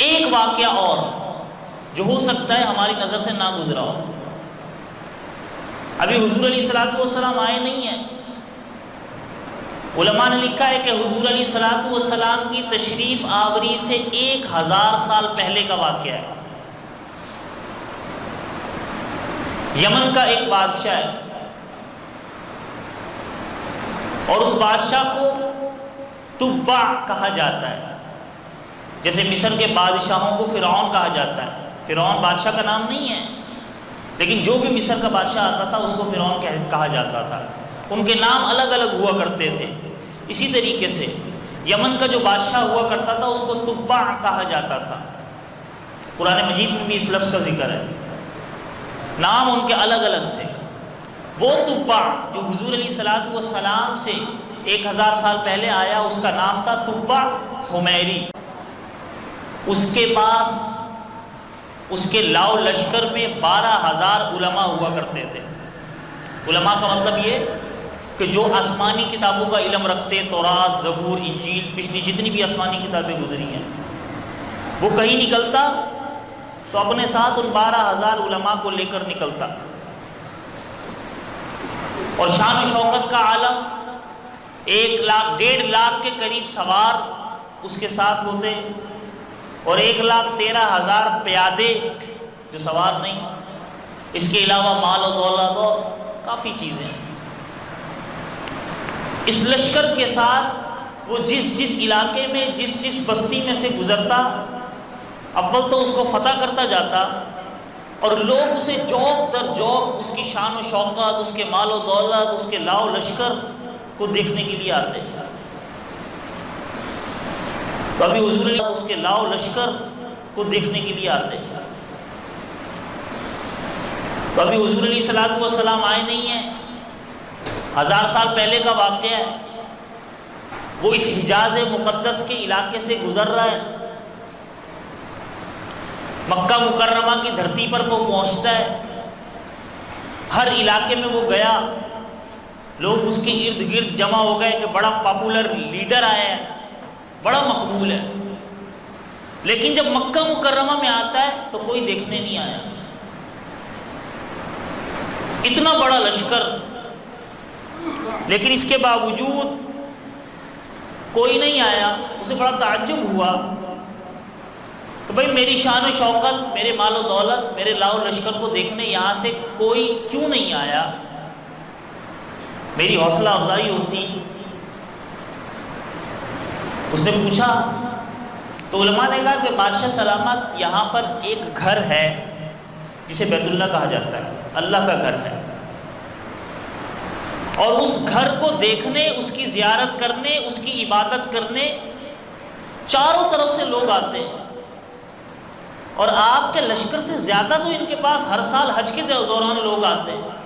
ایک واقعہ اور جو ہو سکتا ہے ہماری نظر سے نہ گزرا ہو. ابھی حضور علیہ الصلوۃ والسلام آئے نہیں ہیں. علماء نے لکھا ہے کہ حضور علیہ الصلوۃ والسلام کی تشریف آوری سے 1000 سال پہلے کا واقعہ ہے. یمن کا ایک بادشاہ ہے اور اس بادشاہ کو تبع کہا جاتا ہے. جیسے مصر کے بادشاہوں کو فرعون کہا جاتا ہے. فرعون بادشاہ کا نام نہیں ہے، لیکن جو بھی مصر کا بادشاہ آتا تھا اس کو فرعون کہا جاتا تھا. ان کے نام الگ الگ ہوا کرتے تھے. اسی طریقے سے یمن کا جو بادشاہ ہوا کرتا تھا اس کو تبع کہا جاتا تھا. قرآن مجید میں بھی اس لفظ کا ذکر ہے. نام ان کے الگ الگ تھے. وہ تبع جو حضور علیہ الصلوۃ والسلام سے 1000 سال پہلے آیا اس کا نام تھا تبع حمیری. اس کے پاس اس کے لاؤ لشکر میں 12,000 علماء ہوا کرتے تھے. علماء کا مطلب یہ کہ جو آسمانی کتابوں کا علم رکھتے، تورات، زبور، انجیل، پچھلی جتنی بھی آسمانی کتابیں گزری ہیں، وہ کہیں نکلتا تو اپنے ساتھ ان 12,000 علماء کو لے کر نکلتا. اور شان و شوکت کا عالم 1 لاکھ 1.5 لاکھ کے قریب سوار اس کے ساتھ ہوتے، اور 1,13,000 پیادے جو سوار نہیں. اس کے علاوہ مال و دولت اور کافی چیزیں. اس لشکر کے ساتھ وہ جس علاقے میں جس بستی میں سے گزرتا، اول تو اس کو فتح کرتا جاتا، اور لوگ اسے جوق در جوق اس کی شان و شوکت، اس کے مال و دولت، اس کے لاؤ لشکر کو دیکھنے کے لیے آتے. تو ابھی حضور علیہ اس کے لاؤ لشکر کو دیکھنے کے لیے آتے. تو ابھی حضور علیہ الصلوۃ والسلام آئے نہیں ہیں. 1000 سال پہلے کا واقعہ ہے. وہ اس حجاز مقدس کے علاقے سے گزر رہا ہے. مکہ مکرمہ کی دھرتی پر وہ پہنچتا ہے. ہر علاقے میں وہ گیا، لوگ اس کے ارد گرد جمع ہو گئے کہ بڑا پاپولر لیڈر آیا ہے، بڑا مقبول ہے. لیکن جب مکہ مکرمہ میں آتا ہے تو کوئی دیکھنے نہیں آیا. اتنا بڑا لشکر، لیکن اس کے باوجود کوئی نہیں آیا. اسے بڑا تعجب ہوا کہ بھئی میری شان و شوکت، میرے مال و دولت، میرے لاؤ لشکر کو دیکھنے یہاں سے کوئی کیوں نہیں آیا؟ میری حوصلہ افزائی ہوتی. اس نے پوچھا تو علماء نے کہا کہ بادشاہ سلامت، یہاں پر ایک گھر ہے جسے بیت اللہ کہا جاتا ہے، اللہ کا گھر ہے، اور اس گھر کو دیکھنے، اس کی زیارت کرنے، اس کی عبادت کرنے چاروں طرف سے لوگ آتے ہیں. اور آپ کے لشکر سے زیادہ تو ان کے پاس ہر سال حج کے دوران لوگ آتے ہیں.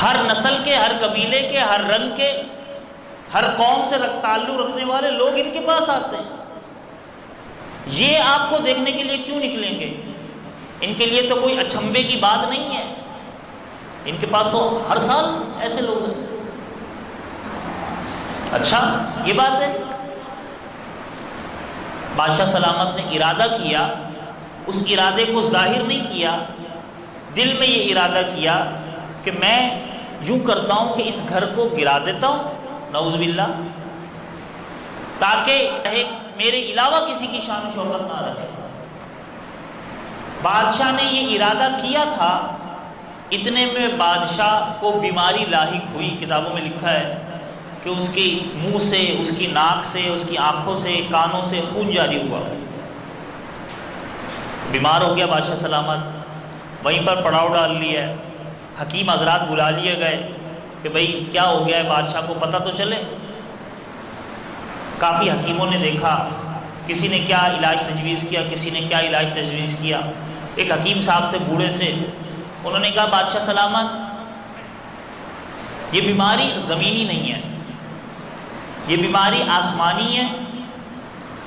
ہر نسل کے، ہر قبیلے کے، ہر رنگ کے، ہر قوم سے تعلق رکھنے والے لوگ ان کے پاس آتے ہیں. یہ آپ کو دیکھنے کے لیے کیوں نکلیں گے؟ ان کے لیے تو کوئی اچھمبے کی بات نہیں ہے. ان کے پاس تو ہر سال ایسے لوگ ہیں. اچھا یہ بات ہے. بادشاہ سلامت نے ارادہ کیا، اس ارادے کو ظاہر نہیں کیا، دل میں یہ ارادہ کیا کہ میں یوں کرتا ہوں کہ اس گھر کو گرا دیتا ہوں، نعوذ باللہ، تاکہ میرے علاوہ کسی کی شان و شوکت نہ رکھے. بادشاہ نے یہ ارادہ کیا تھا. اتنے میں بادشاہ کو بیماری لاحق ہوئی. کتابوں میں لکھا ہے کہ اس کے منہ سے، اس کی ناک سے، اس کی آنکھوں سے، کانوں سے خون جاری ہوا. بیمار ہو گیا بادشاہ سلامت. وہیں پر پڑاؤ ڈال لیا. حکیم حضرات بلا لیے گئے کہ بھئی کیا ہو گیا ہے، بادشاہ کو پتہ تو چلے. کافی حکیموں نے دیکھا، کسی نے کیا علاج تجویز کیا، کسی نے کیا علاج تجویز کیا. ایک حکیم صاحب تھے بوڑھے سے، انہوں نے کہا بادشاہ سلامت، یہ بیماری زمینی نہیں ہے، یہ بیماری آسمانی ہے،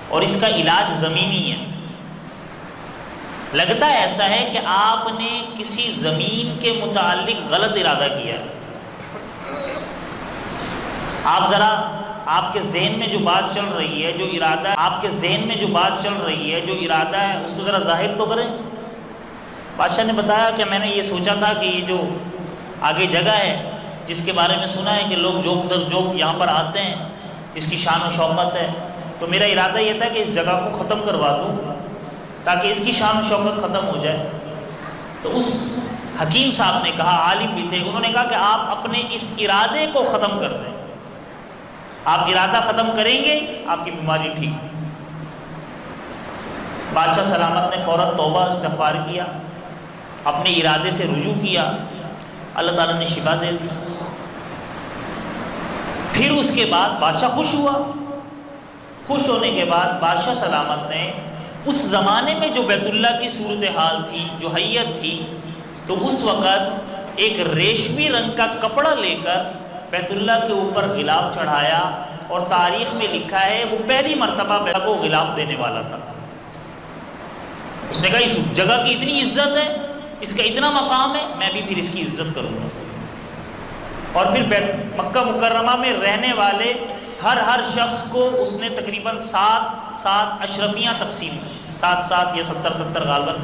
اور اس کا علاج زمینی ہے. لگتا ہے ایسا ہے کہ آپ نے کسی زمین کے متعلق غلط ارادہ کیا ہے. آپ ذرا آپ کے ذہن میں جو بات چل رہی ہے، جو ارادہ ہے، آپ کے ذہن میں جو بات چل رہی ہے، جو ارادہ ہے، اس کو ذرا ظاہر تو کریں۔ بادشاہ نے بتایا کہ میں نے یہ سوچا تھا کہ یہ جو آگے جگہ ہے جس کے بارے میں سنا ہے کہ لوگ جوک در جوک یہاں پر آتے ہیں، اس کی شان و شوکت ہے، تو میرا ارادہ یہ تھا کہ اس جگہ کو ختم کروا دوں تاکہ اس کی شان و شوکت ختم ہو جائے۔ تو اس حکیم صاحب نے کہا، عالم بھی تھے، انہوں نے کہا کہ آپ اپنے اس ارادے کو ختم کر دیں، آپ ارادہ ختم کریں گے آپ کی بیماری ٹھیک۔ بادشاہ سلامت نے فوراً توبہ استغفار کیا، اپنے ارادے سے رجوع کیا، اللہ تعالیٰ نے شفا دے دی۔ پھر اس کے بعد بادشاہ خوش ہوا۔ خوش ہونے کے بعد بادشاہ سلامت نے اس زمانے میں جو بیت اللہ کی صورتحال تھی، جو حیت تھی، تو اس وقت ایک ریشمی رنگ کا کپڑا لے کر بیت اللہ کے اوپر غلاف چڑھایا، اور تاریخ میں لکھا ہے وہ پہلی مرتبہ بیت اللہ کو غلاف دینے والا تھا۔ اس نے کہا اس جگہ کی اتنی عزت ہے، اس کا اتنا مقام ہے، میں بھی پھر اس کی عزت کروں گا۔ اور پھر مکہ مکرمہ میں رہنے والے ہر شخص کو اس نے تقریباً 7 اشرفیاں تقسیم کی، 7 یا 70 غالباً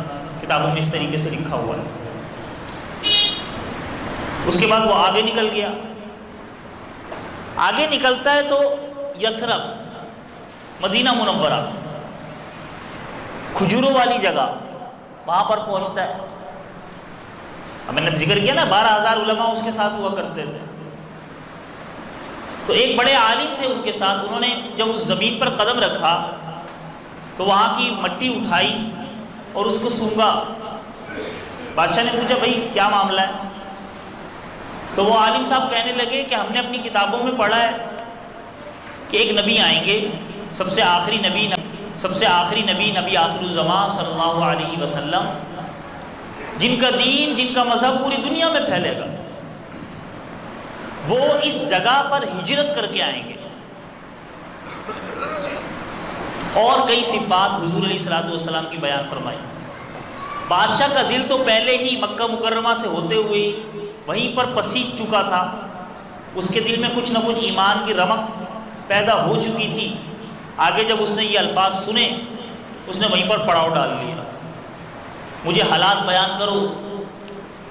کتابوں میں اس طریقے سے لکھا ہوا ہے۔ اس کے بعد وہ آگے نکل گیا۔ آگے نکلتا ہے تو یثرب، مدینہ منورہ، کھجوروں والی جگہ، وہاں پر پہنچتا ہے۔ اب میں نے ذکر کیا نا 12,000 علماء اس کے ساتھ ہوا کرتے تھے، تو ایک بڑے عالم تھے ان کے ساتھ۔ انہوں نے جب اس زمین پر قدم رکھا تو وہاں کی مٹی اٹھائی اور اس کو سونگا۔ بادشاہ نے پوچھا بھائی کیا معاملہ ہے؟ تو وہ عالم صاحب کہنے لگے کہ ہم نے اپنی کتابوں میں پڑھا ہے کہ ایک نبی آئیں گے، سب سے آخری نبی نبی آخر الزمان صلی اللہ علیہ وسلم، جن کا دین، جن کا مذہب پوری دنیا میں پھیلے گا، وہ اس جگہ پر ہجرت کر کے آئیں گے۔ اور کئی صفات حضور علیہ الصلوۃ والسلام کی بیان فرمائی۔ بادشاہ کا دل تو پہلے ہی مکہ مکرمہ سے ہوتے ہوئے وہیں پر پسیج چکا تھا، اس کے دل میں کچھ نہ کچھ ایمان کی رمق پیدا ہو چکی تھی۔ آگے جب اس نے یہ الفاظ سنے، اس نے وہیں پر پڑاؤ ڈال لیا۔ مجھے حالات بیان کرو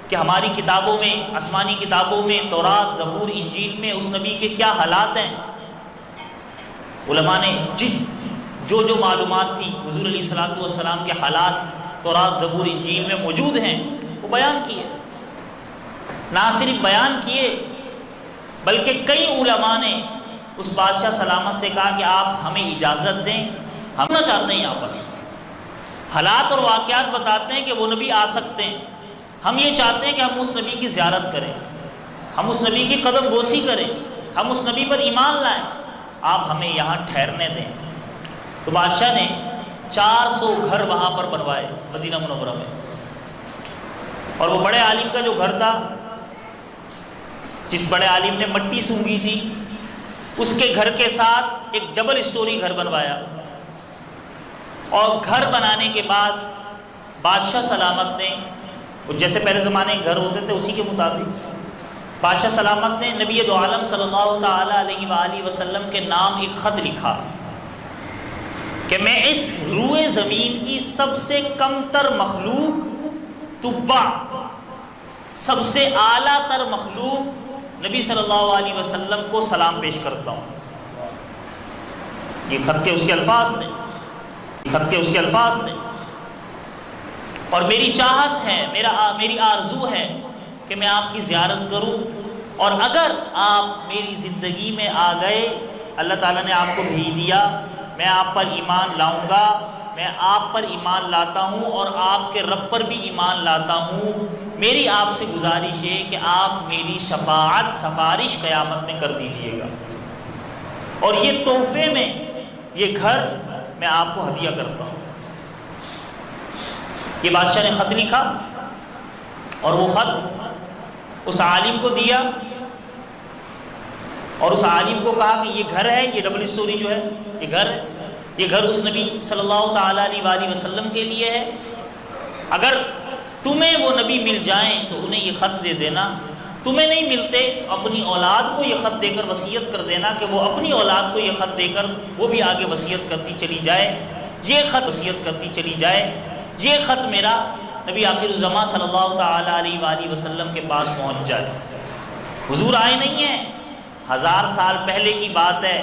کہ ہماری کتابوں میں، آسمانی کتابوں میں، تورات، زبور، انجیل میں اس نبی کے کیا حالات ہیں۔ علماء نے جو معلومات تھی حضور علیہ الصلوۃ والسلام کے حالات تورات، زبور، انجیل میں موجود ہیں وہ بیان کیے۔ نہ صرف بیان کیے بلکہ کئی علماء نے اس بادشاہ سلامت سے کہا کہ آپ ہمیں اجازت دیں، ہم نہ چاہتے ہیں یہاں پر حالات اور واقعات بتاتے ہیں کہ وہ نبی آ سکتے ہیں، ہم یہ چاہتے ہیں کہ ہم اس نبی کی زیارت کریں، ہم اس نبی کی قدم بوسی کریں، ہم اس نبی پر ایمان لائیں، آپ ہمیں یہاں ٹھہرنے دیں۔ تو بادشاہ نے 400 گھر وہاں پر بنوائے مدینہ منورہ میں، اور وہ بڑے عالم کا جو گھر تھا، جس بڑے عالم نے مٹی سونگی تھی، اس کے گھر کے ساتھ ایک ڈبل سٹوری گھر بنوایا۔ اور گھر بنانے کے بعد بادشاہ سلامت نے، جیسے پہلے زمانے کے گھر ہوتے تھے اسی کے مطابق بادشاہ سلامت نے نبی دو عالم صلی اللہ تعالی علیہ وآلہ وسلم کے نام ایک خط لکھا کہ میں اس روئے زمین کی سب سے کم تر مخلوق تبع، سب سے اعلیٰ تر مخلوق نبی صلی اللہ علیہ وسلم کو سلام پیش کرتا ہوں۔ یہ خط کے اس کے الفاظ تھے، اور میری چاہت ہے، میری آرزو ہے کہ میں آپ کی زیارت کروں، اور اگر آپ میری زندگی میں آ گئے، اللہ تعالیٰ نے آپ کو بھیج دیا، میں آپ پر ایمان لاؤں گا، میں آپ پر ایمان لاتا ہوں اور آپ کے رب پر بھی ایمان لاتا ہوں۔ میری آپ سے گزارش ہے کہ آپ میری سفارش قیامت میں کر دیجئے گا، اور یہ تحفے میں یہ گھر میں آپ کو ہدیہ کرتا ہوں۔ یہ بادشاہ نے خط لکھا، اور وہ خط اس عالم کو دیا، اور اس عالم کو کہا کہ یہ گھر ہے، یہ ڈبل سٹوری جو ہے یہ گھر اس نبی صلی اللہ تعالیٰ علیہ وآلہ وسلم کے لیے ہے، اگر تمہیں وہ نبی مل جائیں تو انہیں یہ خط دے دینا تمہیں نہیں ملتے تو اپنی اولاد کو یہ خط دے کر وصیت کر دینا کہ وہ اپنی اولاد کو یہ خط دے کر وہ بھی آگے وصیت کرتی چلی جائے، یہ خط وصیت کرتی چلی جائے، یہ خط میرا نبی آخر الزماں صلی اللہ تعالیٰ علیہ وآلہ وسلم کے پاس پہنچ جائے۔ حضور آئے نہیں ہیں، 1000 سال پہلے کی بات ہے۔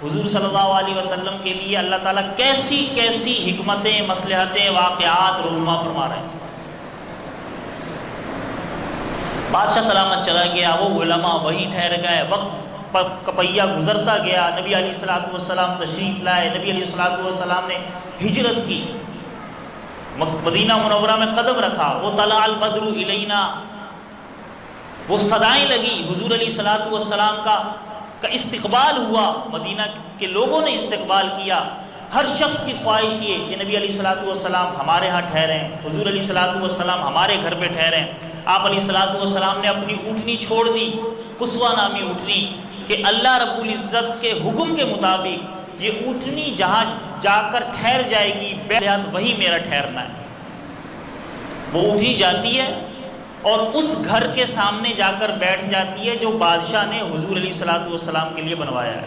حضور صلی اللہ علیہ وسلم کے لیے اللہ تعالیٰ کیسی کیسی حکمتیں، مصلحتیں، واقعات رونما فرما رہے ہیں۔ بادشاہ سلامت چلا گیا، وہ علماء وہی ٹھہر گئے، وقت کا پہیہ گزرتا گیا، نبی علیہ الصلوۃ والسلام تشریف لائے، نبی علیہ الصلوۃ والسلام نے ہجرت کی، مدینہ منورہ میں قدم رکھا، وہ طلع البدر الینا، وہ صدائیں لگی، حضور علیہ الصلوۃ والسلام کا استقبال ہوا، مدینہ کے لوگوں نے استقبال کیا۔ ہر شخص کی خواہش یہ کہ نبی علیہ الصلوۃ والسلام ہمارے ہاں ٹھہریں، حضور علیہ الصلوۃ والسلام ہمارے گھر پہ ٹھہریں۔ آپ علیہ الصلوۃ والسلام نے اپنی اونٹنی چھوڑ دی، قصوہ نامی اونٹنی، کہ اللہ رب العزت کے حکم کے مطابق یہ اونٹنی جہاں جا کر ٹھہر جائے گی بیعت وہی میرا ٹھہرنا ہے۔ وہ اونٹنی جاتی ہے اور اس گھر کے سامنے جا کر بیٹھ جاتی ہے جو بادشاہ نے حضور علیہ الصلوۃ والسلام کے لیے بنوایا ہے۔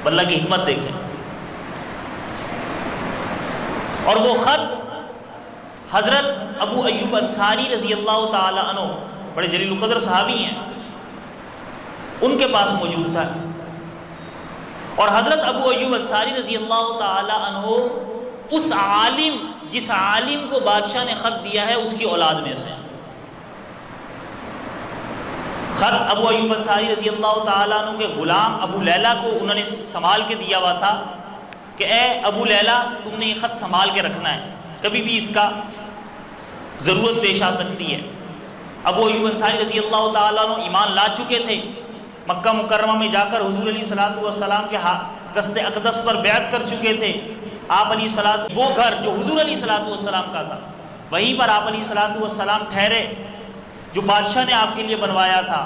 اللہ کی حکمت دیکھیں۔ اور وہ خط حضرت ابو ایوب انصاری رضی اللہ تعالی عنہ، بڑے جلیل القدر صحابی ہیں، ان کے پاس موجود تھا۔ اور حضرت ابو ایوب انصاری رضی اللہ تعالی عنہ اس عالم، جس عالم کو بادشاہ نے خط دیا ہے، اس کی اولاد میں سے۔ خط ابو ایوب انصاری رضی اللہ تعالیٰ عنہ کے غلام ابو لیلہ کو انہوں نے سنبھال کے دیا ہوا تھا کہ اے ابو لیلہ، تم نے یہ خط سنبھال کے رکھنا ہے، کبھی بھی اس کا ضرورت پیش آ سکتی ہے۔ ابو ایوب انصاری رضی اللہ تعالیٰ عنہ ایمان لا چکے تھے، مکہ مکرمہ میں جا کر حضور علیہ الصلوۃ والسلام کے دست اقدس پر بیعت کر چکے تھے۔ آپ علیہ الصلوۃ، وہ گھر جو حضور علیہ الصلوۃ والسلام کا تھا، وہیں پر آپ علیہ الصلوۃ والسلام ٹھہرے جو بادشاہ نے آپ کے لیے بنوایا تھا۔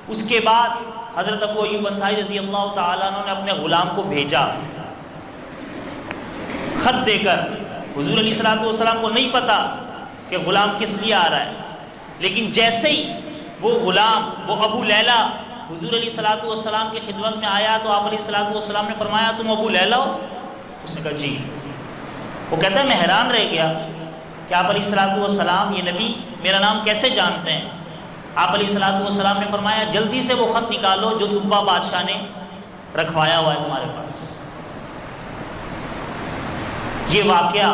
اس کے بعد حضرت ابو ایوب انصاری رضی اللہ تعالیٰ عنہ نے اپنے غلام کو بھیجا خط دے کر۔ حضور علیہ الصلوۃ والسلام کو نہیں پتا کہ غلام کس لیے آ رہا ہے، لیکن جیسے ہی وہ غلام، وہ ابو لیلہ حضور علیہ الصلوۃ والسلام کی خدمت میں آیا تو آپ علیہ الصلوۃ والسلام نے فرمایا تم ابو لیلہ ہو؟ اس نے کہا جی۔ وہ کہتا ہے میں حیران رہ گیا کہ آپ علیہ الصلوۃ والسلام، یہ نبی میرا نام کیسے جانتے ہیں؟ آپ علیہ الصلوۃ والسلام نے فرمایا جلدی سے وہ خط نکالو جو دبا بادشاہ نے رکھوایا ہوا ہے تمہارے پاس۔ یہ واقعہ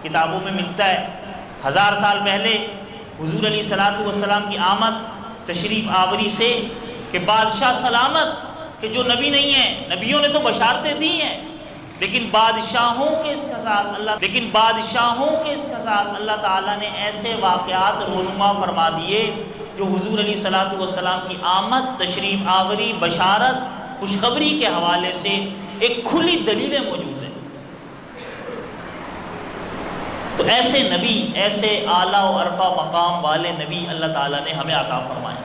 کتابوں میں ملتا ہے۔ 1000 سال پہلے حضور علیہ الصلوۃ والسلام کی آمد، تشریف آوری سے کہ بادشاہ سلامت، کہ جو نبی نہیں ہیں، نبیوں نے تو بشارتیں دی ہیں، لیکن بادشاہوں کے اس کے ساتھ اللہ تعالیٰ نے ایسے واقعات رونما فرما دیے جو حضور علیہ الصلوۃ والسلام کی آمد، تشریف آوری، بشارت، خوشخبری کے حوالے سے ایک کھلی دلیلیں موجود ہیں۔ تو ایسے نبی، ایسے اعلیٰ و عرفہ مقام والے نبی اللہ تعالیٰ نے ہمیں عطا فرمائے۔